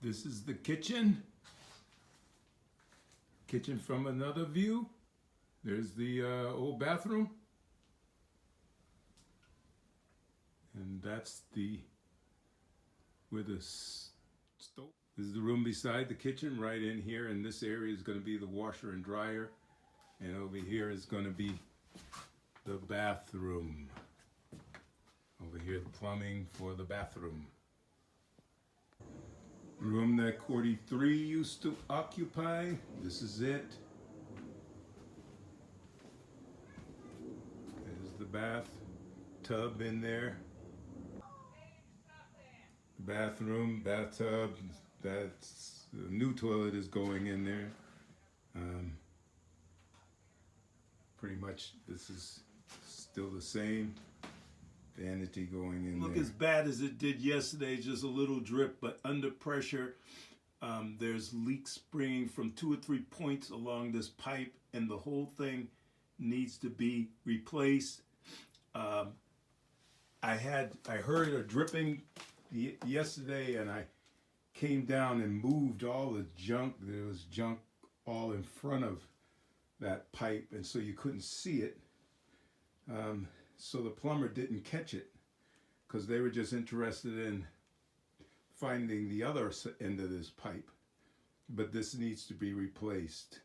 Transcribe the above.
This is the kitchen. Kitchen from another view. There's the old bathroom. And that's where the stove. This is the room beside the kitchen, right in here. And this area is going to be the washer and dryer. And over here is going to be the bathroom. Over here, the plumbing for the bathroom. Room that Cordy 3 used to occupy. This is it. There's the bath tub in there. Bathroom, bathtub. That's the new toilet is going in there. Pretty much this is still the same. Vanity going in Look there. as bad as it did yesterday, just a little drip, but under pressure. There's leaks springing from 2 or 3 points along this pipe, and the whole thing needs to be replaced. I heard a dripping yesterday, and I came down and moved all the junk. There was junk all in front of that pipe, and so you couldn't see it. So the plumber didn't catch it because they were just interested in finding the other end of this pipe. But this needs to be replaced.